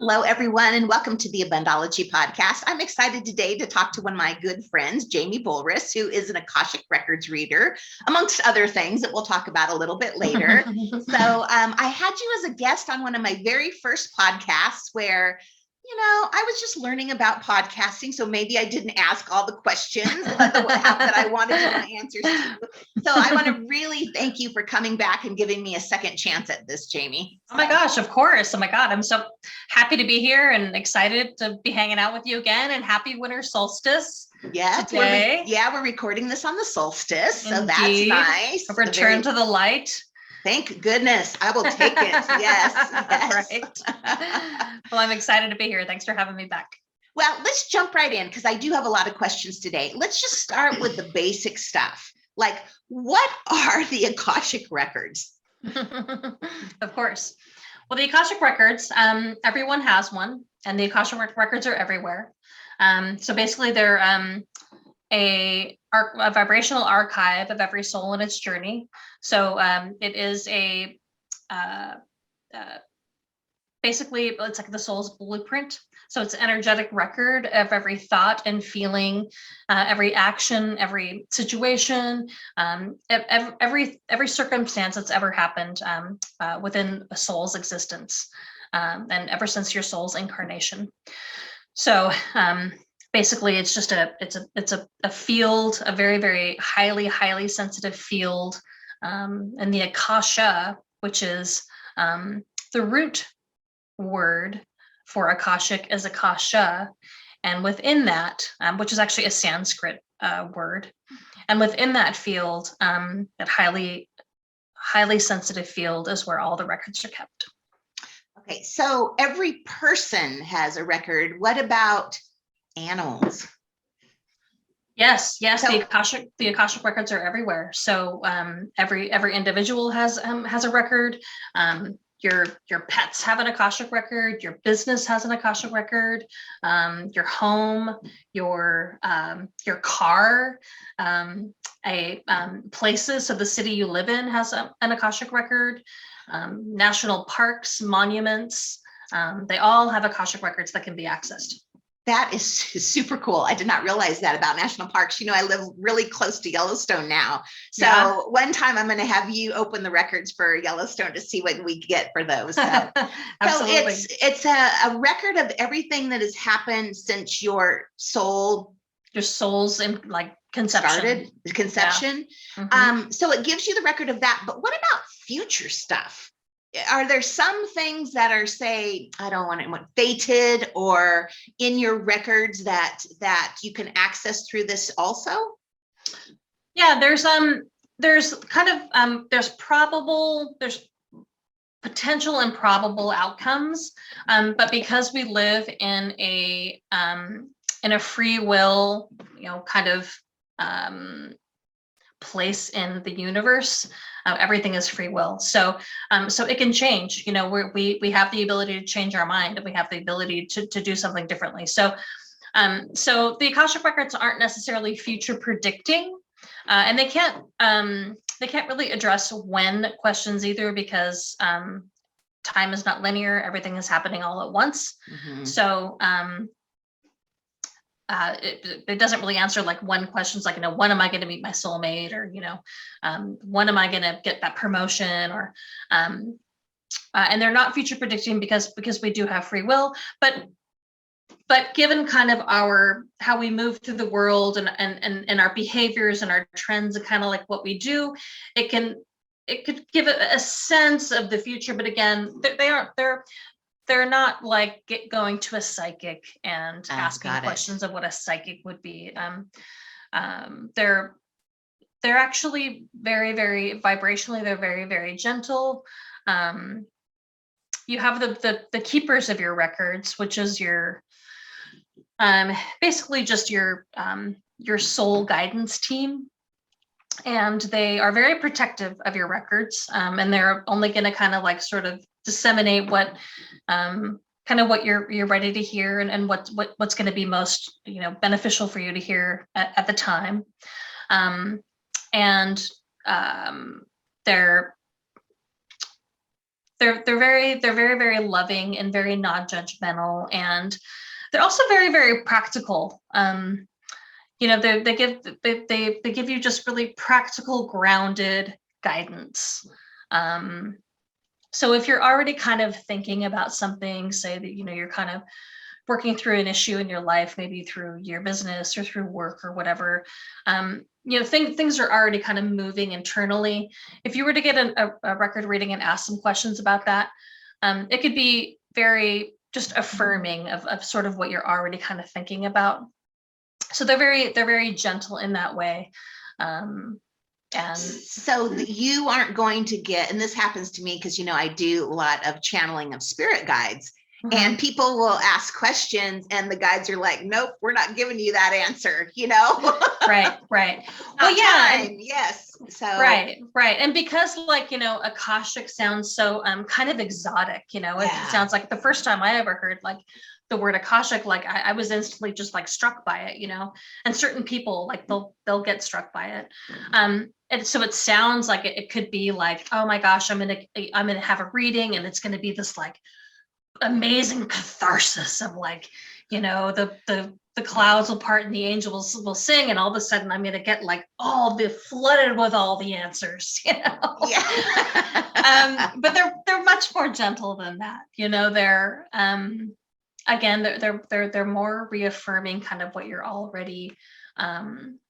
Hello, everyone, and welcome to the Abundology podcast. I'm excited today to talk to one of my good friends, Jamie Bulrice, who is an Akashic Records Reader, amongst other things that we'll talk about a little bit later. I had you as a guest on one of my very first podcasts where, I was just learning about podcasting, so maybe I didn't ask all the questions that I wanted to know answers to. So I want to really thank you for coming back and giving me a second chance at this, Jamie. Oh my gosh, of course. Oh my God, I'm so happy to be here and excited to be hanging out with you again, and happy winter solstice. Yeah, today. We're recording this on the solstice, so Indeed. That's nice. A return to the light. Thank goodness. I will take it. Yes. Right. Well, I'm excited to be here. Thanks for having me back. Well, let's jump right in because I do have a lot of questions today. Let's just start with the basic stuff. Like, what are the Akashic Records? Of course. Well, the Akashic Records, everyone has one, and the Akashic Records are everywhere. So basically, they're a vibrational archive of every soul in its journey. So it is basically, it's like the soul's blueprint. So it's an energetic record of every thought and feeling, every action, every situation, every circumstance that's ever happened within a soul's existence, and ever since your soul's incarnation. So basically, it's just a field, a very, very highly sensitive field, and the Akasha, which is the root word for Akashic, is Akasha, and within that, which is actually a Sanskrit word, and within that field, that highly sensitive field, is where all the records are kept. Okay, so every person has a record. What about animals? Yes, so, the Akashic records are everywhere. So every individual has a record. Your pets have an Akashic record. Your business has an Akashic record. Your home, your car, places. So the city you live in has an Akashic record. National parks, monuments, they all have Akashic records that can be accessed. That is super cool. I did not realize that about national parks. I live really close to Yellowstone now. So One time I'm going to have you open the records for Yellowstone to see what we get for those. So, Absolutely. So it's a record of everything that has happened since your soul's in like conception. Yeah. Mm-hmm. So it gives you the record of that. But what about future stuff? Are there some things that are, say, I don't want to fated or in your records that you can access through this also? Yeah, there's potential and probable outcomes, but because we live in a free will, kind of place in the universe, everything is free will. So it can change. We have the ability to change our mind, and we have the ability to do something differently. So the Akashic records aren't necessarily future predicting, and they can't really address when questions either, because time is not linear. Everything is happening all at once. Mm-hmm. So it doesn't really answer like when questions like, when am I going to meet my soulmate, or, when am I going to get that promotion, or, and they're not future predicting because we do have free will, but given kind of how we move through the world and our behaviors and our trends and kind of like what we do, it could give a sense of the future. But again, they're not like going to a psychic and asking questions of what a psychic would be. They're actually very, very vibrationally, they're very, very gentle. You have the keepers of your records, which is your basically just your soul guidance team. And they are very protective of your records, and they're only going to kind of like sort of disseminate what kind of what you're ready to hear, and what's going to be most beneficial for you to hear at the time. They're very loving and very non-judgmental, and they're also very, very practical. They give you just really practical, grounded guidance. So if you're already kind of thinking about something, say that, you're kind of working through an issue in your life, maybe through your business or through work or whatever, things are already kind of moving internally. If you were to get a record reading and ask some questions about that, it could be very just affirming of sort of what you're already kind of thinking about. So they're very gentle in that way. And so you aren't going to get, and this happens to me because, I do a lot of channeling of spirit guides. Mm-hmm. And people will ask questions and the guides are like, nope, we're not giving you that answer, Right. Well, yeah. Yes. So right. And because Akashic sounds so kind of exotic, it sounds like the first time I ever heard the word Akashic, I was instantly just struck by it, and certain people they'll get struck by it. And so it sounds like it could be oh my gosh, I'm gonna have a reading and it's gonna be this amazing catharsis of the clouds will part and the angels will sing, and all of a sudden I'm gonna get flooded with all the answers, Yeah. But they're much more gentle than that, they're again, they're more reaffirming kind of what you're already kind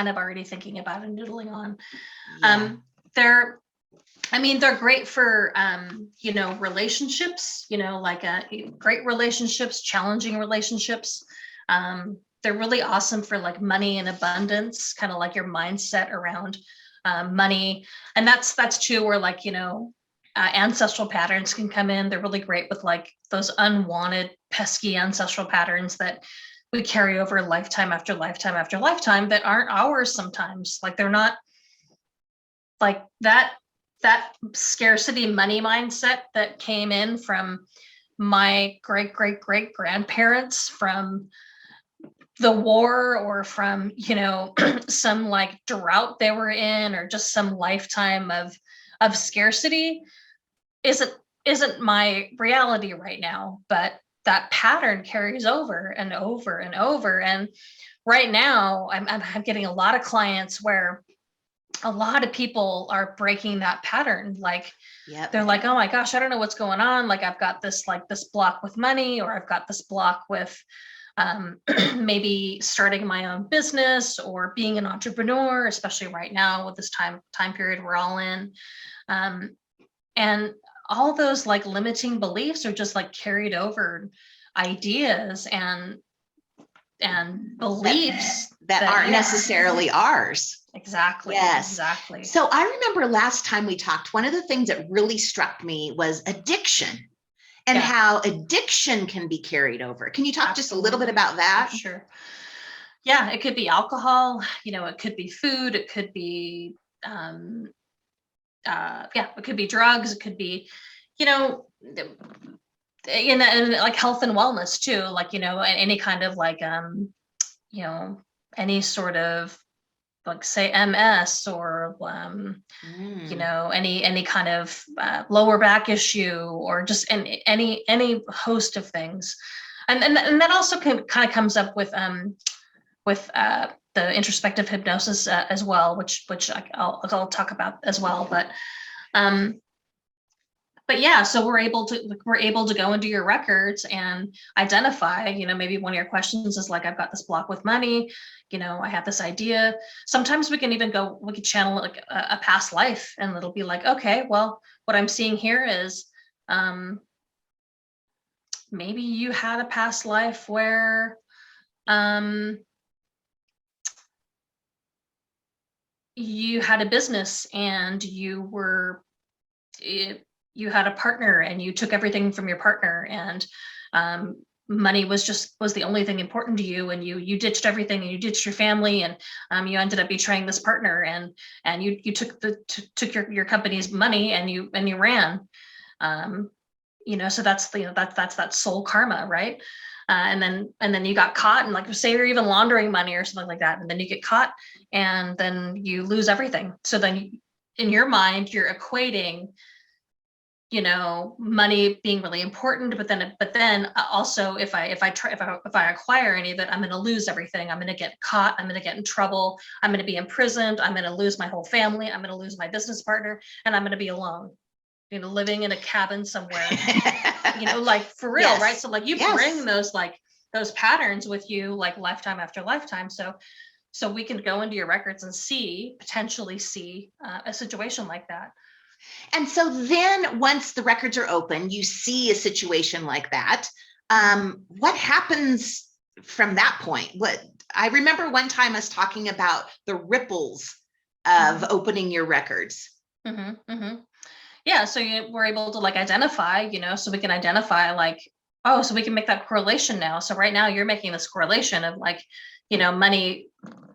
of already thinking about and noodling on. They're great for relationships, great relationships, challenging relationships. They're really awesome for money and abundance, kind of your mindset around money. And that's too where ancestral patterns can come in. They're really great with those unwanted, pesky ancestral patterns that we carry over lifetime after lifetime after lifetime that aren't ours sometimes. They're not that scarcity money mindset that came in from my great grandparents from the war, or from some drought they were in, or just some lifetime of scarcity isn't my reality right now. But that pattern carries over and over and over. And right now I'm getting a lot of clients where a lot of people are breaking that pattern. They're like, oh my gosh, I don't know what's going on. I've got this block with money, or I've got this block with maybe starting my own business or being an entrepreneur, especially right now with this time period we're all in. And all those limiting beliefs are just carried over ideas and beliefs that aren't necessarily ours. Exactly. Yes. Exactly. So I remember last time we talked, one of the things that really struck me was addiction and how addiction can be carried over. Can you talk just a little bit about that? Sure. Yeah, it could be alcohol, it could be food, it could be it could be drugs, it could be, in health and wellness too, any kind of any sort of say MS, or any kind of lower back issue, or just any host of things. And that also kind of comes up with the introspective hypnosis as well, which I'll talk about as well. But yeah, so we're able to go into your records and identify, maybe one of your questions is I've got this block with money, I have this idea. Sometimes we can channel a past life, and it'll be okay, well, what I'm seeing here is maybe you had a past life where you had a business and you had a partner and you took everything from your partner, and money was the only thing important to you, and you ditched everything, and you ditched your family, and you ended up betraying this partner, and you took your company's money and you ran. So that's that's that soul karma, right? And then you got caught, and say you're even laundering money or something like that, and then you get caught and then you lose everything. So then in your mind, you're equating money being really important, but then also if I acquire any of it, I'm going to lose everything. I'm going to get caught. I'm going to get in trouble. I'm going to be imprisoned. I'm going to lose my whole family. I'm going to lose my business partner, and I'm going to be alone, living in a cabin somewhere, like for real, Yes. right? So like you Yes. bring those patterns with you, like lifetime after lifetime. So we can go into your records and potentially see a situation like that. And so then once the records are open, you see a situation like that. What happens from that point? I remember one time us talking about the ripples of opening your records. Mm-hmm, mm-hmm. Yeah, so we're able to like identify, so we can identify like, oh, so we can make that correlation now. So right now you're making this correlation of like, money,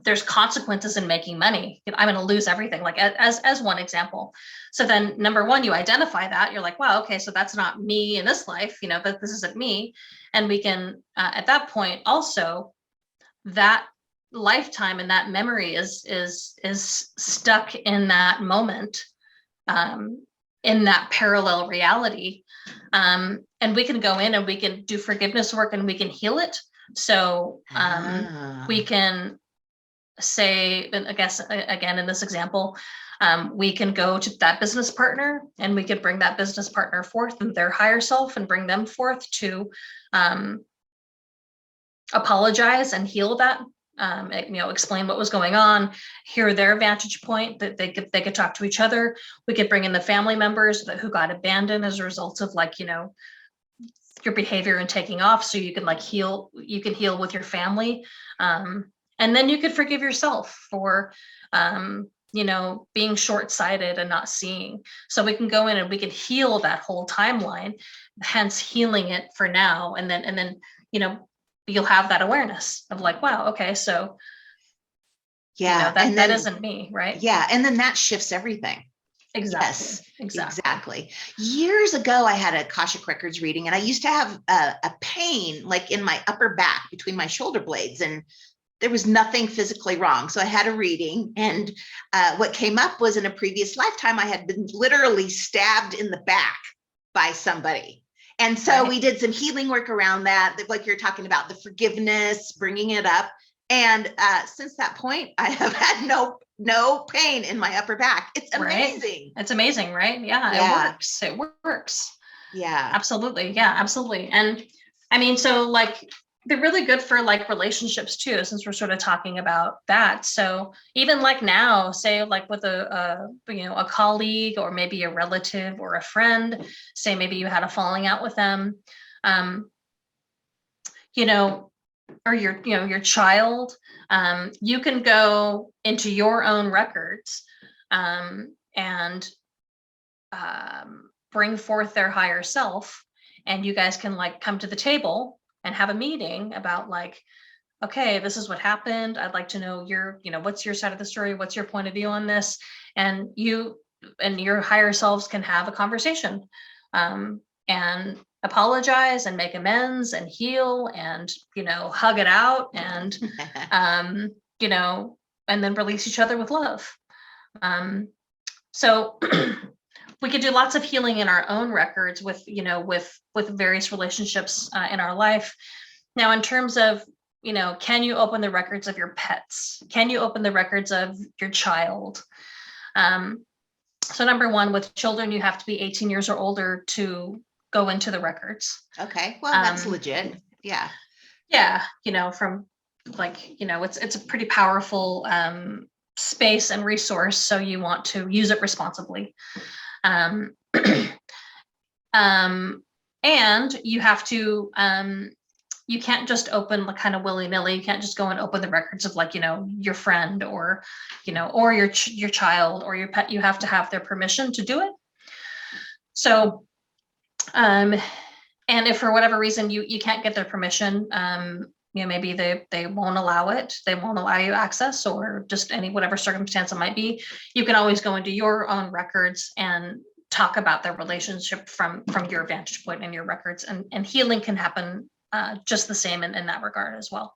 there's consequences in making money. I'm going to lose everything, like as one example. So then number one, you identify that, you're like, wow, okay, so that's not me in this life, that this isn't me. And we can, at that point also, that lifetime and that memory is stuck in that moment, in that parallel reality. And we can go in and we can do forgiveness work and we can heal it. So we can say, I guess, again, in this example, we can go to that business partner and we can bring that business partner forth in their higher self and bring them forth to apologize and heal that, explain what was going on, hear their vantage point, that they could talk to each other. We could bring in the family members who got abandoned as a result of like, your behavior and taking off. So you can like heal with your family. And then you could forgive yourself for, being short-sighted and not seeing. So we can go in and we can heal that whole timeline, hence healing it for now. And then, you'll have that awareness of like, wow, okay, so yeah, that isn't me, right? Yeah, and then that shifts everything. Exactly. Yes, exactly. Years ago, I had a Akashic Records reading, and I used to have a pain like in my upper back between my shoulder blades, and there was nothing physically wrong. So I had a reading, and what came up was in a previous lifetime, I had been literally stabbed in the back by somebody. And so we did some healing work around that, like you're talking about, the forgiveness, bringing it up. And since that point, I have had no pain in my upper back. It's amazing. It's amazing, right? Yeah, it works. Yeah, absolutely. Yeah, absolutely. And I mean, so like they're really good for like relationships too, since we're sort of talking about that. So even like now, say like with a colleague or maybe a relative or a friend, say maybe you had a falling out with them, or your child, you can go into your own records and bring forth their higher self, and you guys can like come to the table and have a meeting about like, okay, this is what happened. I'd like to know what's your side of the story? What's your point of view on this? And you and your higher selves can have a conversation and apologize and make amends and heal and, hug it out and, and then release each other with love. So we could do lots of healing in our own records with various relationships in our life. Now, in terms of, can you open the records of your pets? Can you open the records of your child? So number one, with children, you have to be 18 years or older to go into the records. Okay, well, that's legit. Yeah. Yeah, from like, it's a pretty powerful space and resource, so you want to use it responsibly. And you have to, you can't just open like kind of willy-nilly. You can't just go and open the records of like, your friend or, or your child or your pet. You have to have their permission to do it. So, and if for whatever reason you can't get their permission, maybe they won't allow it. They won't allow you access, or just whatever circumstance it might be. You can always go into your own records and talk about their relationship from your vantage point in your records, and healing can happen just the same in that regard as well.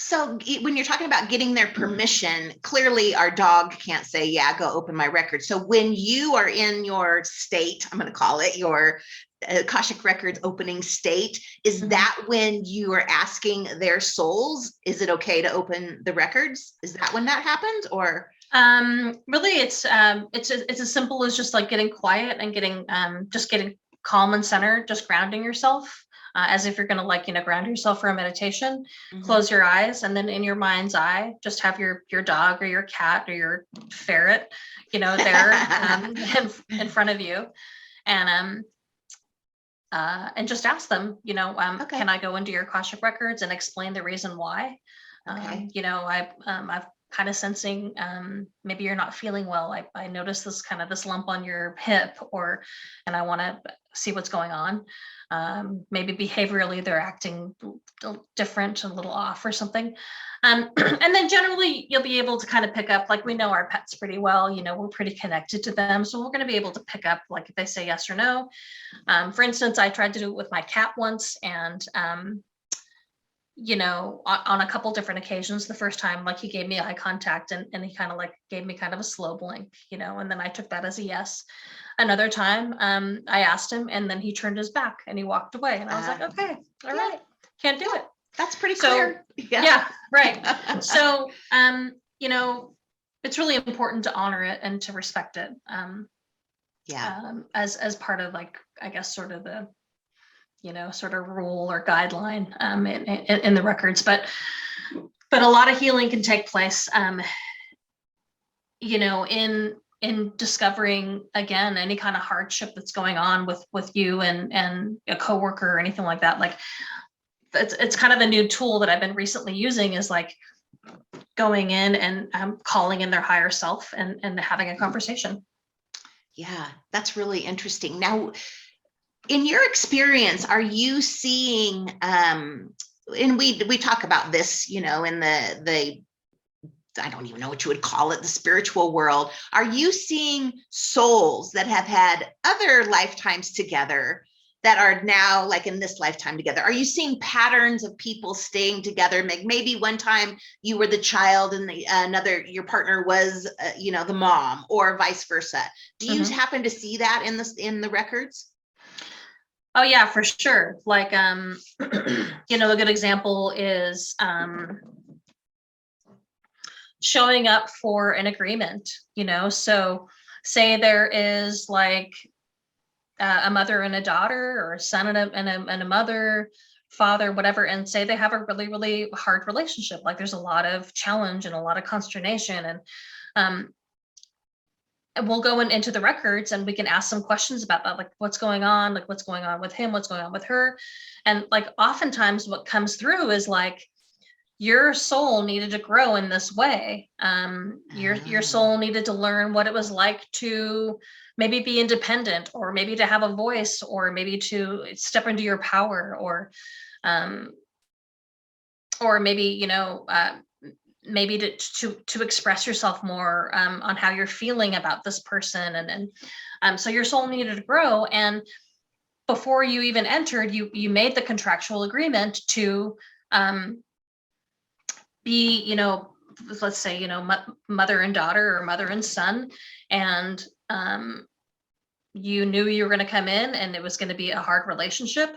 So when you're talking about getting their permission, clearly our dog can't say, yeah, go open my record. So when you are in your state, I'm going to call it your Akashic Records opening state, is that when you are asking their souls, is it okay to open the records? Is that when that happens? Or really it's as simple as just like getting quiet and getting calm and centered, just grounding yourself. As if you're going to like, ground yourself for a meditation. Close your eyes, and then in your mind's eye, just have your dog or your cat or your ferret, there in front of you, and just ask them, Okay. can I go into your Akashic records and explain the reason why? Okay. I've kind of sensing maybe you're not feeling well. I noticed this lump on your hip, and I want to see what's going on. Maybe behaviorally they're acting different, a little off or something. And then generally you'll be able to kind of pick up, like, we know our pets pretty well, we're pretty connected to them. So we're going to be able to pick up, like, if they say yes or no. For instance, I tried to do it with my cat once, and on a couple different occasions. The first time, like, he gave me eye contact, and he kind of like gave me kind of a slow blink, and then I took that as a yes. Another time, I asked him, and then he turned his back and he walked away, and I was like, okay, all right, can't do it. That's pretty clear. Yeah, right. So, it's really important to honor it and to respect it. As part of, like, I guess, sort of the sort of rule or guideline in the records, but a lot of healing can take place, in discovering, again, any kind of hardship that's going on with you and a coworker or anything like that. Like, it's kind of a new tool that I've been recently using, is like going in and calling in their higher self and having a conversation. Yeah, that's really interesting. Now, in your experience, are you seeing, and we talk about this, in the I don't even know what you would call it, the spiritual world. Are you seeing souls that have had other lifetimes together that are now, like, in this lifetime together? Are you seeing patterns of people staying together? Maybe one time you were the child and your partner was, the mom, or vice versa. Do you happen to see that in the records? Oh yeah, for sure. Like, a good example is showing up for an agreement, so say there is, like, a mother and a daughter, or a son and a mother, father, whatever, and say they have a really, really hard relationship. Like, there's a lot of challenge and a lot of consternation, and we'll go into the records and we can ask some questions about that, like, what's going on, like, what's going on with him, what's going on with her. And, like, oftentimes what comes through is, like, your soul needed to grow in this way. Your soul needed to learn what it was like to maybe be independent, or maybe to have a voice, or maybe to step into your power, or maybe, maybe to express yourself more on how you're feeling about this person. And so your soul needed to grow. And before you even entered, you made the contractual agreement to be, let's say, mother and daughter, or mother and son. And you knew you were going to come in and it was going to be a hard relationship.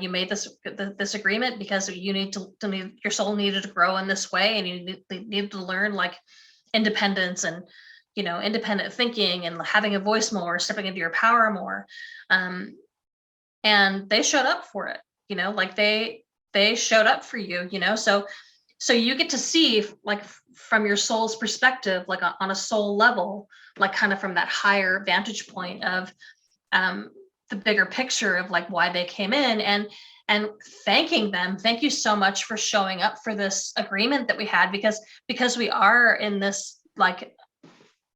You made this agreement because your soul needed to grow in this way, and you needed to learn, like, independence and, independent thinking, and having a voice more, stepping into your power more. And they showed up for it, like they showed up for you, so you get to see, like, from your soul's perspective, like, on a soul level, like, kind of from that higher vantage point of the bigger picture of, like, why they came in, and thanking them. Thank you so much for showing up for this agreement that we had, because we are in this, like,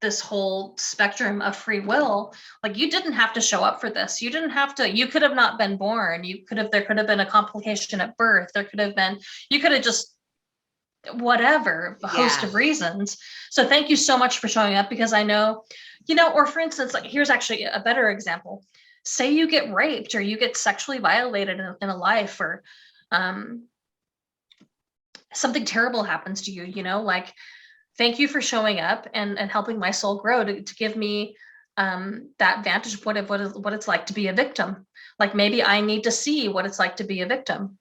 this whole spectrum of free will. Like, you didn't have to show up for this. You could have not been born. There could have been a complication at birth. You could have just, whatever, a host of reasons. So thank you so much for showing up, because I know, or for instance, like, here's actually a better example. Say you get raped, or you get sexually violated in a life, or something terrible happens to you, like, thank you for showing up and helping my soul grow to give me that vantage point of what it's like to be a victim. Like, maybe I need to see what it's like to be a victim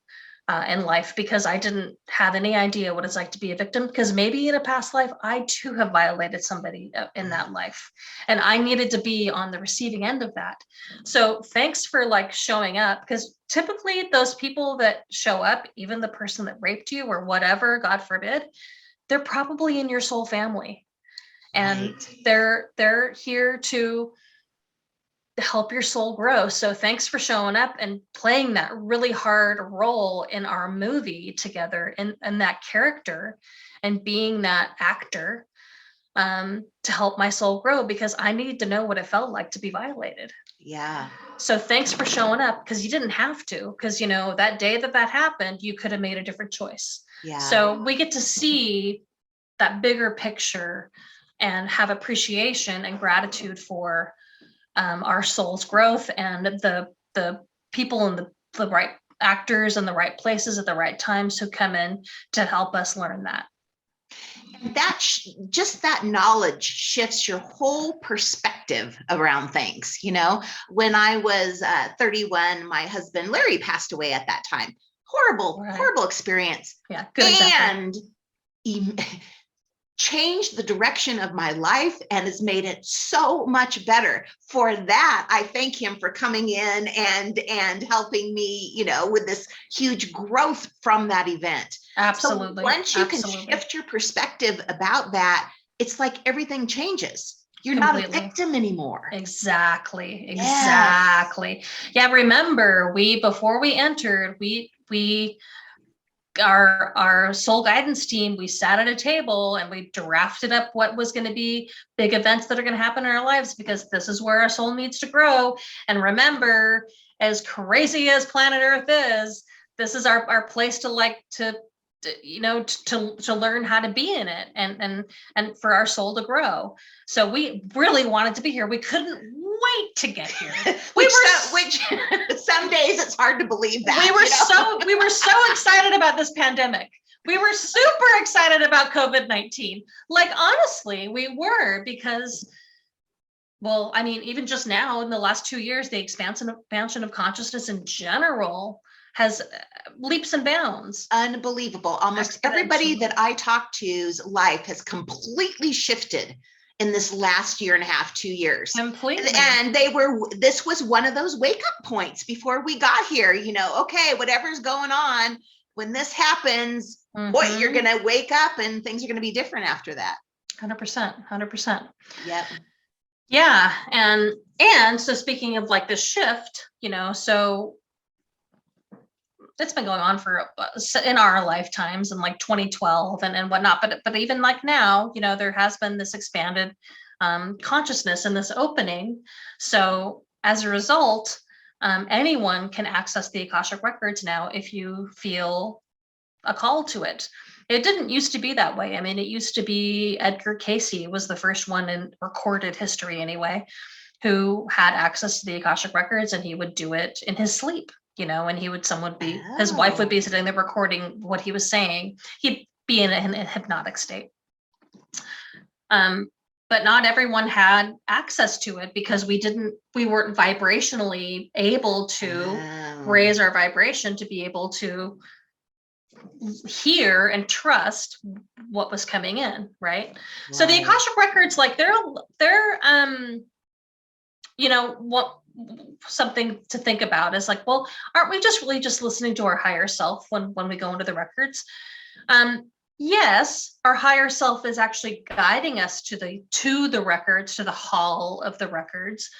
in life, because I didn't have any idea what it's like to be a victim, because maybe in a past life I too have violated somebody in that life, and I needed to be on the receiving end of that. So thanks for like showing up, because typically those people that show up, even the person that raped you or whatever, God forbid, they're probably in your soul family, and they're here to help your soul grow. So thanks for showing up and playing that really hard role in our movie together, and that character, and being that actor to help my soul grow, because I needed to know what it felt like to be violated. Yeah. So thanks for showing up, because you didn't have to, because that day that happened, you could have made a different choice. Yeah. So we get to see that bigger picture and have appreciation and gratitude for our soul's growth, and the people and the right actors in the right places at the right times who come in to help us learn that. That just that knowledge shifts your whole perspective around things. When I was 31, my husband Larry passed away at that time. Horrible experience. Yeah, good example. And changed the direction of my life and has made it so much better. For that, I thank him for coming in and helping me, with this huge growth from that event. Absolutely. So once you can shift your perspective about that, it's like everything changes. You're not a victim anymore. Exactly. Yeah. Remember, before we entered, our soul guidance team, we sat at a table and we drafted up what was going to be big events that are going to happen in our lives, because this is where our soul needs to grow. And remember, as crazy as planet Earth is, this is our place to learn how to be in it and for our soul to grow. So we really wanted to be here. We couldn't wait to get here. which some days it's hard to believe that. We were so excited about this pandemic. We were super excited about COVID-19. Like, honestly, we were, because, well, I mean, even just now in the last 2 years, the expansion of consciousness in general has leaps and bounds. Unbelievable. Almost everybody that I talk to's life has completely shifted in this last year and a half, 2 years. Completely. And this was one of those wake up points before we got here, okay, whatever's going on, when this happens, boy, you're going to wake up and things are going to be different after that. 100%. Yep. Yeah. And so speaking of like this shift, so it's been going on for in our lifetimes, in like 2012 and whatnot, but even like now, there has been this expanded consciousness and this opening. So as a result, anyone can access the Akashic Records now if you feel a call to it. It didn't used to be that way. I mean, it used to be Edgar Cayce was the first one in recorded history anyway, who had access to the Akashic Records, and he would do it in his sleep. And his wife would be sitting there recording what he was saying. He'd be in a hypnotic state. But not everyone had access to it, because we weren't vibrationally able to raise our vibration to be able to hear and trust what was coming in, right? So the Akashic Records, like they're what something to think about is like, well, aren't we just really just listening to our higher self when we go into the records? Yes, our higher self is actually guiding us to the records, to the hall of the records,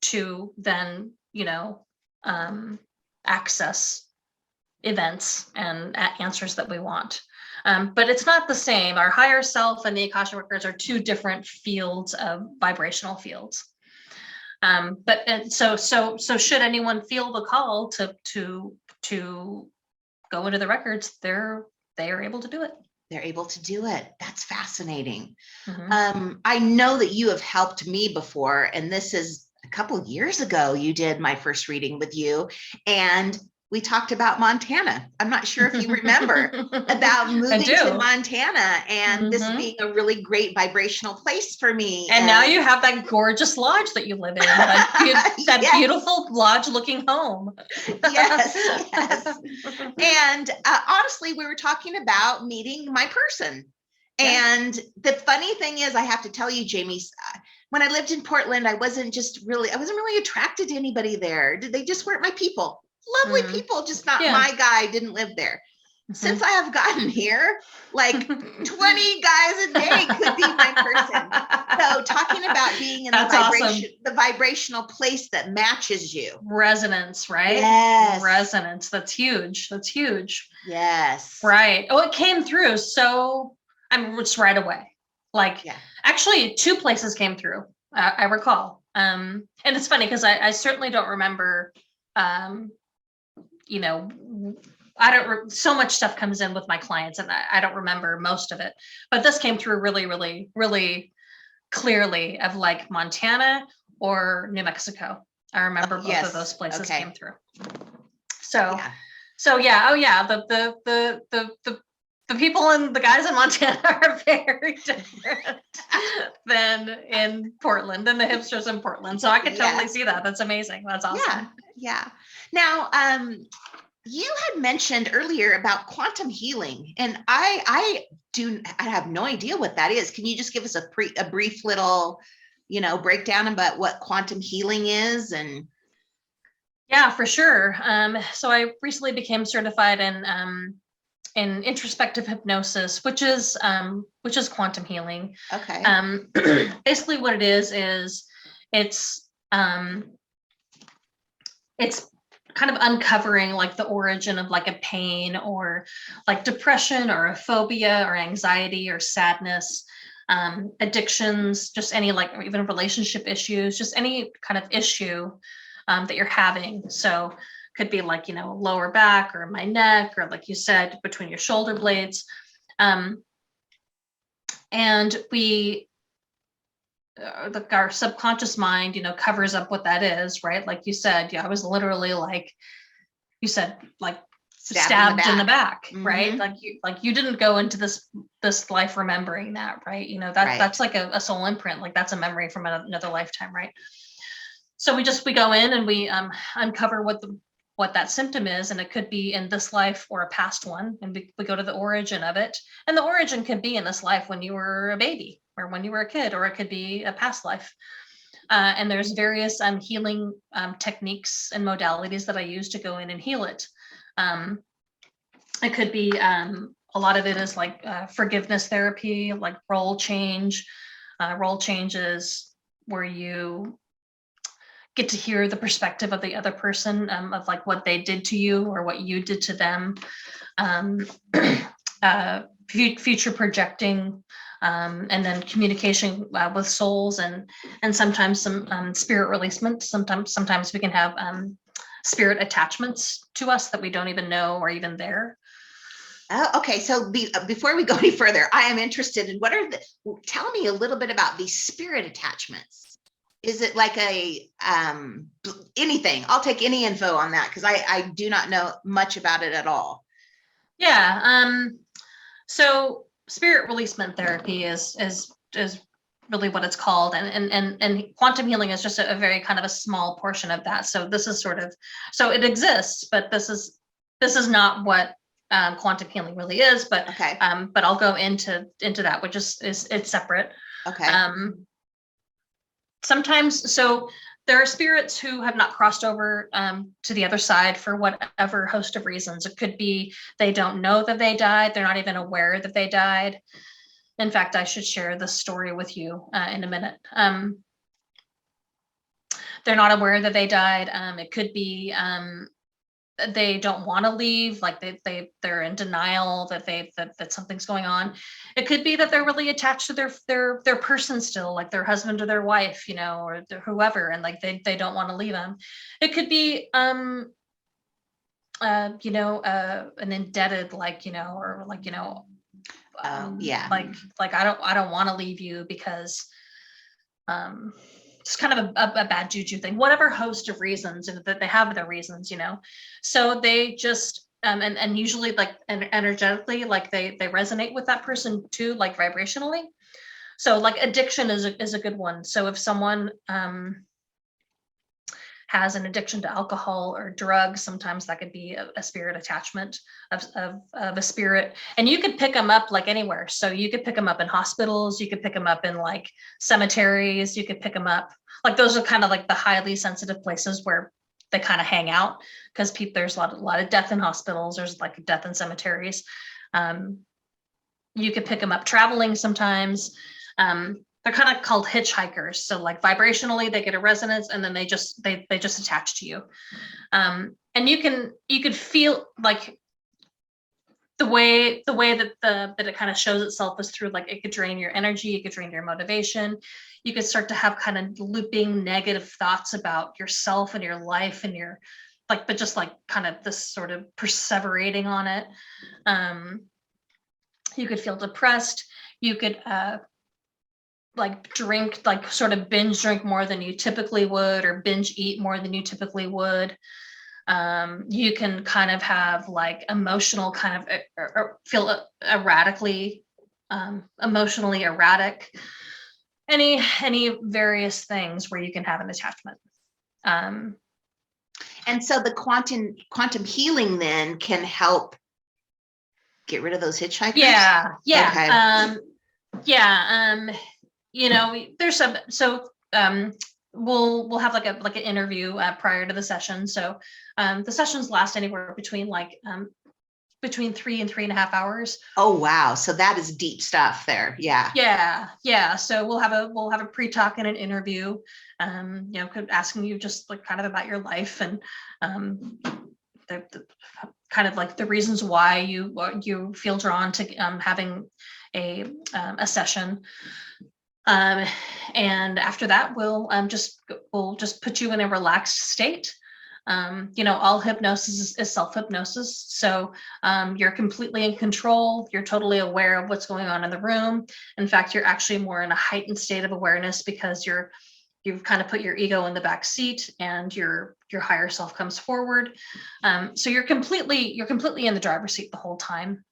to then access events and answers that we want. But it's not the same. Our higher self and the Akashic Records are two different fields of vibrational fields. So should anyone feel the call to go into the records, they are able to do it. They're able to do it. That's fascinating. I know that you have helped me before, and this is a couple of years ago, you did my first reading with you, and we talked about Montana. I'm not sure if you remember about moving to Montana and this being a really great vibrational place for me. And now you have that gorgeous lodge that you live in, that beautiful lodge looking home. Yes. And honestly, we were talking about meeting my person. And the funny thing is, I have to tell you, Jamie, when I lived in Portland, I wasn't really attracted to anybody there. They just weren't my people. Lovely people, just not my guy, didn't live there. Since I have gotten here, like 20 guys a day could be my person. So talking about being in the vibrational place that matches you. Resonance, right? Yes. Resonance. That's huge. That's huge. Yes. Right. Oh, it came through. So just right away. Actually 2 places came through. I recall. And it's funny because I certainly don't remember, so much stuff comes in with my clients and I don't remember most of it, but this came through really, really, really clearly of like Montana or New Mexico. I remember both of those places came through. So the people and the guys in Montana are very different than in Portland, than the hipsters in Portland. So I could totally see that. That's amazing. That's awesome. Yeah. Now, you had mentioned earlier about quantum healing, and I have no idea what that is. Can you just give us a brief little, breakdown about what quantum healing is? And yeah, for sure. So I recently became certified in introspective hypnosis, which is quantum healing. Okay. Basically, what it is it's kind of uncovering like the origin of like a pain or like depression or a phobia or anxiety or sadness, addictions, just any like even relationship issues, just any kind of issue that you're having. So could be like, lower back or my neck, or like you said, between your shoulder blades. And our subconscious mind, covers up what that is, right? Like you said, I was literally like, you said, like stabbed in the back, right? Like you didn't go into this life remembering that, right? That's like a soul imprint, like that's a memory from another lifetime, right? So we go in and we uncover what that symptom is, and it could be in this life or a past one, and we go to the origin of it. And the origin could be in this life when you were a baby or when you were a kid, or it could be a past life. And there's various healing techniques and modalities that I use to go in and heal it. It could be a lot of it is like forgiveness therapy, like role changes where you get to hear the perspective of the other person, of like what they did to you or what you did to them. Future projecting, and then communication with souls, and sometimes some spirit releasement. Sometimes we can have spirit attachments to us that we don't even know are even there. Okay, so before we go any further, I am interested in tell me a little bit about these spirit attachments. Is it like anything? I'll take any info on that because I do not know much about it at all. Yeah. So spirit releasement therapy is really what it's called, and quantum healing is just a very kind of a small portion of that. So this is so it exists, but this is not what quantum healing really is. But okay. But I'll go into that, which is it's separate. Okay. Sometimes, so there are spirits who have not crossed over to the other side for whatever host of reasons. It could be they don't know that they died. They're not even aware that they died. In fact, I should share this story with you in a minute. They're not aware that they died. It could be they don't want to leave, like they're in denial that something's going on. It could be that they're really attached to their person still, like their husband or their wife, or whoever, and like they don't want to leave them. It could be an indebted, like or like yeah, like I don't want to leave you because just kind of a bad juju thing, whatever host of reasons, and that they have their reasons, so they just and usually like energetically, like they resonate with that person too, like vibrationally. So like addiction is a good one. So if someone has an addiction to alcohol or drugs, sometimes that could be a spirit attachment of a spirit, and you could pick them up like anywhere. So you could pick them up in hospitals, you could pick them up in like cemeteries, you could pick them up, like those are kind of like the highly sensitive places where they kind of hang out, because there's a lot of death in hospitals, there's like death in cemeteries. You could pick them up traveling sometimes. They're kind of called hitchhikers. So like vibrationally, they get a resonance, and then they just attach to you. And you could feel like the way that it kind of shows itself is through, like, it could drain your energy, it could drain your motivation. You could start to have kind of looping negative thoughts about yourself and your life and your like, but just like kind of this sort of perseverating on it. You could feel depressed. You could like drink, like sort of binge drink more than you typically would, or binge eat more than you typically would. You can kind of have like emotional kind of or feel erratically, emotionally erratic, any various things where you can have an attachment. And so the quantum healing then can help get rid of those hitchhikers. Yeah. Okay. There's some, so we'll have like an interview prior to the session. So the sessions last anywhere between 3 and 3.5 hours. Oh wow, so that is deep stuff there. Yeah. So we'll have a pre-talk and an interview, asking you just like kind of about your life, and the kind of like the reasons why you feel drawn to having a session. And after that, we'll just put you in a relaxed state. All hypnosis is self-hypnosis. So you're completely in control. You're totally aware of what's going on in the room. In fact, you're actually more in a heightened state of awareness, because you've kind of put your ego in the back seat, and your higher self comes forward. So you're completely in the driver's seat the whole time.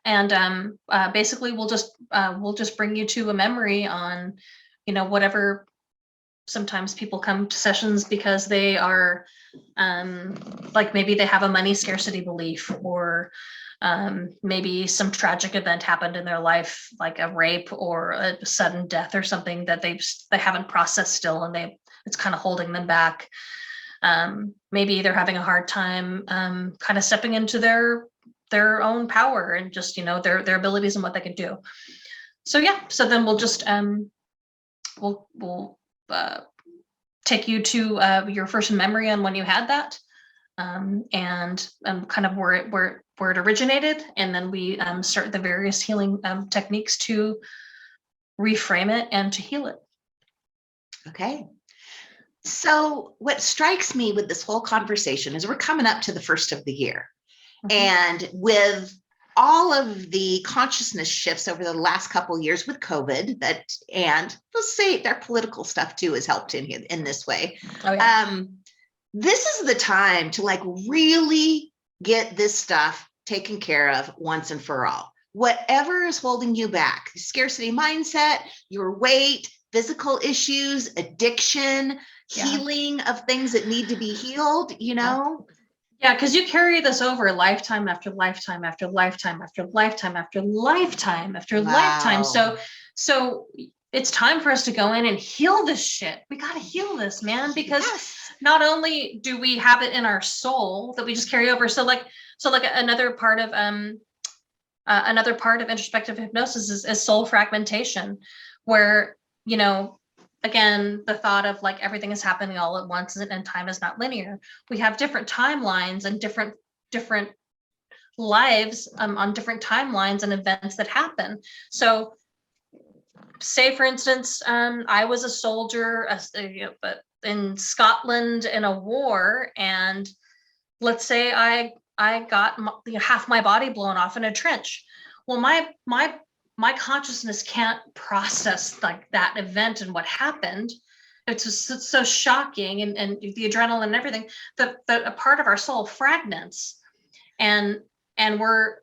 And basically we'll just bring you to a memory on, whatever. Sometimes people come to sessions because they are like, maybe they have a money scarcity belief, or maybe some tragic event happened in their life, like a rape or a sudden death or something that they haven't processed still, and it's kind of holding them back. Maybe they're having a hard time kind of stepping into their own power, and just their abilities and what they can do. So then we'll just we'll take you to your first memory on when you had that, and kind of where it originated, and then we start the various healing techniques to reframe it and to heal it. Okay. So what strikes me with this whole conversation is we're coming up to the first of the year. Mm-hmm. And with all of the consciousness shifts over the last couple of years with COVID, and let's say their political stuff too has helped in this way. Oh, yeah. This is the time to like really get this stuff taken care of once and for all. Whatever is holding you back, scarcity mindset, your weight, physical issues, addiction, healing of things that need to be healed, Yeah, because you carry this over lifetime after lifetime after lifetime after lifetime after lifetime after lifetime. So it's time for us to go in and heal this shit. We got to heal this, man, because not only do we have it in our soul that we just carry over. So another part of introspective hypnosis is soul fragmentation, where, again, the thought of like everything is happening all at once and time is not linear. We have different timelines and different lives on different timelines and events that happen. So say, for instance, I was a soldier in Scotland in a war, and let's say I got half my body blown off in a trench. Well, my my consciousness can't process like that event and what happened. It's just so shocking, and the adrenaline and everything, that a part of our soul fragments, and we're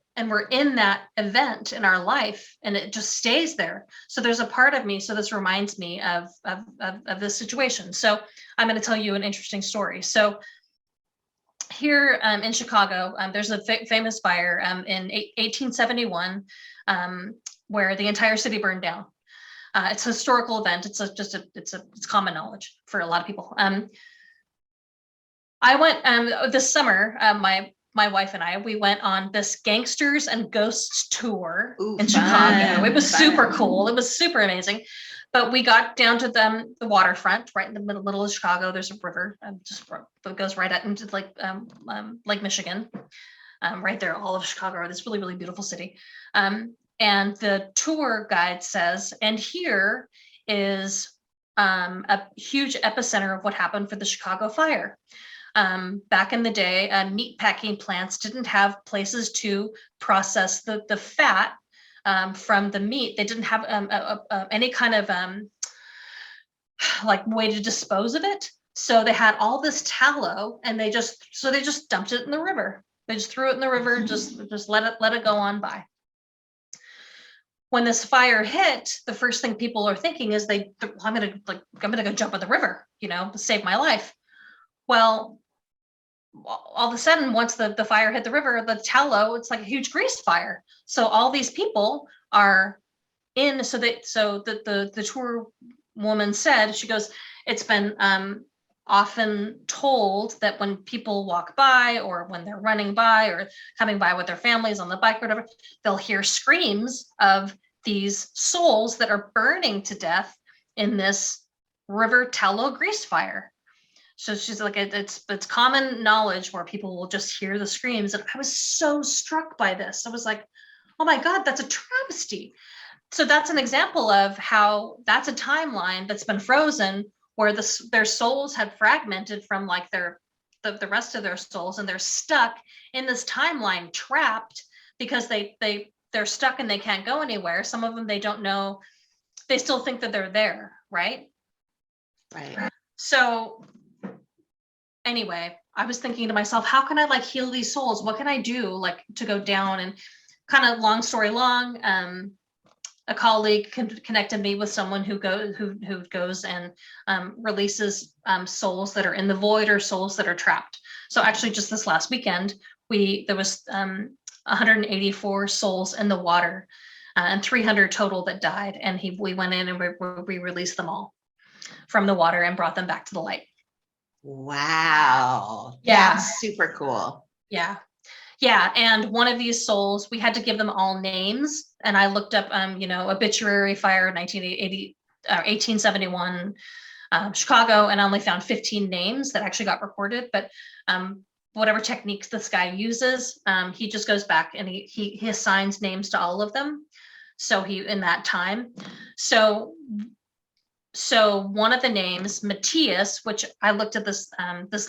in that event in our life, and it just stays there. So there's a part of me. So this reminds me of this situation. So I'm going to tell you an interesting story. So here in Chicago, there's a famous fire in 1871 where the entire city burned down. It's a historical event. It's common knowledge for a lot of people. I went this summer. My wife and I, we went on this Gangsters and Ghosts tour in Chicago. It was super cool. It was super amazing. But we got down to the waterfront, right in the middle of Chicago. There's a river that goes right out into Lake Michigan, right there, all of Chicago, this really, really beautiful city. And the tour guide says, and here is a huge epicenter of what happened for the Chicago fire. Back in the day, meat packing plants didn't have places to process the fat from the meat. They didn't have any kind of like way to dispose of it. So they had all this tallow, and they just dumped it in the river. They just threw it in the river, just let it go on by. When this fire hit, the first thing people are thinking is I'm gonna go jump in the river, to save my life. Well, all of a sudden, once the fire hit the river, the tallow, it's like a huge grease fire. So all these people are in. So the tour woman said, she goes, it's been often told that when people walk by, or when they're running by, or coming by with their families on the bike or whatever, they'll hear screams of these souls that are burning to death in this river tallow grease fire. So she's like, it's common knowledge where people will just hear the screams. And I was so struck by this. I was like, oh my God, that's a travesty. So that's an example of how that's a timeline that's been frozen, where their souls had fragmented from like the rest of their souls, and they're stuck in this timeline, trapped because they're stuck and they can't go anywhere. Some of them, they don't know, they still think that they're there, right? Right. So anyway, I was thinking to myself, how can I like heal these souls? What can I do like to go down? And kind of long story long, a colleague connected me with someone who goes and releases souls that are in the void, or souls that are trapped. So actually, just this last weekend, there was 184 souls in the water, and 300 total that died. And we went in and we released them all from the water and brought them back to the light. Wow. Yeah. That's super cool. Yeah. Yeah. And one of these souls, we had to give them all names. And I looked up, obituary fire 1871, Chicago, and I only found 15 names that actually got recorded. But whatever techniques this guy uses, he just goes back and he assigns names to all of them. So in that time. So one of the names, Matthias, which I looked at this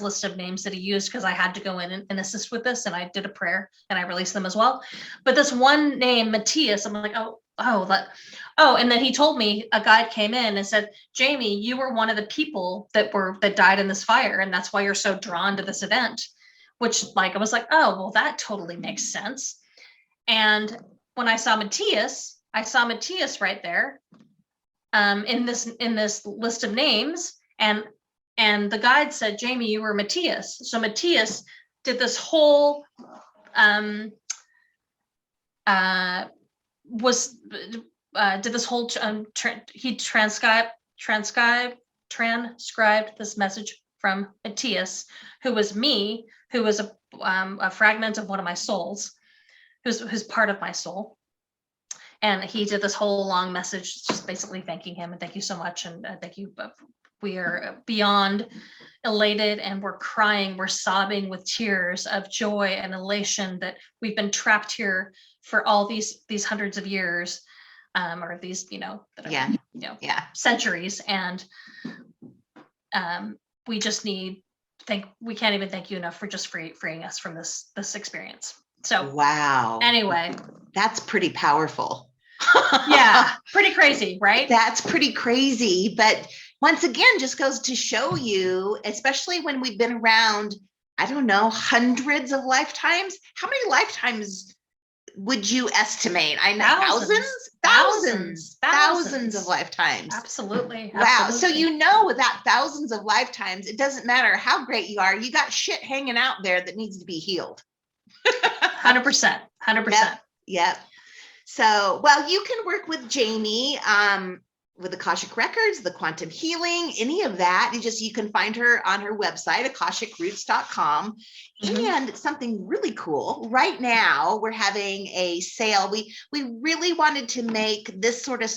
list of names that he used because I had to go in and assist with this, and I did a prayer and I released them as well. But this one name, Matthias, I'm like, and then he told me, a guide came in and said, Jamie, you were one of the people that died in this fire, and that's why you're so drawn to this event. Which, like, I was like, oh, well, that totally makes sense. And when I saw Matthias right there. In this list of names, and the guide said, Jamie, you were Matthias. So Matthias did this whole he transcribed this message from Matthias, who was me, who was a fragment of one of my souls, who's part of my soul. And he did this whole long message, just basically thanking him and thank you so much. And thank you. We are beyond elated, and we're crying. We're sobbing with tears of joy and elation that we've been trapped here for all these hundreds of years, or these, centuries. And we just we can't even thank you enough for just freeing us from this experience. So wow. Anyway, that's pretty powerful. Yeah, pretty crazy, right? That's pretty crazy. But once again, just goes to show you, especially when we've been around, I don't know, hundreds of lifetimes. How many lifetimes would you estimate? I know thousands of lifetimes. Absolutely. Wow. So you know, with that thousands of lifetimes, it doesn't matter how great you are. You got shit hanging out there that needs to be healed. 100%. 100%. Yep. So, well, you can work with Jamie with Akashic Records, the quantum healing, any of that. You can find her on her website, akashicroots.com. And something really cool. Right now, we're having a sale. We really wanted to make this sort of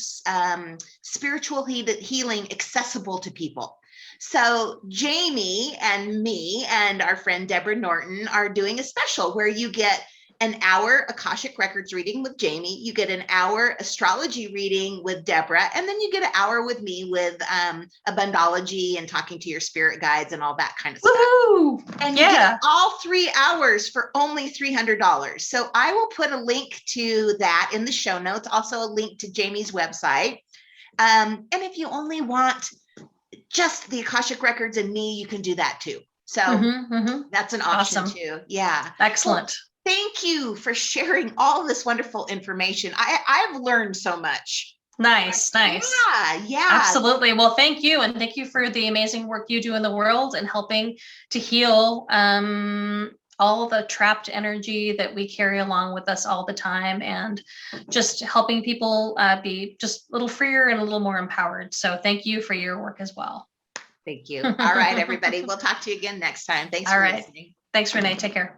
spiritual healing accessible to people. So Jamie and me and our friend Deborah Norton are doing a special where you get an hour Akashic Records reading with Jamie, you get an hour astrology reading with Deborah, and then you get an hour with me with Abundology and talking to your spirit guides and all that kind of Woo-hoo! Stuff. And you get all 3 hours for only $300. So I will put a link to that in the show notes, also a link to Jamie's website. And if you only want just the Akashic Records and me, you can do that too. So that's an option too. Yeah. Excellent. Well, thank you for sharing all this wonderful information. I've learned so much. Nice. Yeah. Absolutely. Well, thank you. And thank you for the amazing work you do in the world and helping to heal all the trapped energy that we carry along with us all the time, and just helping people be just a little freer and a little more empowered. So thank you for your work as well. Thank you. All right, everybody. We'll talk to you again next time. Thanks for listening. Thanks, Renee. Take care.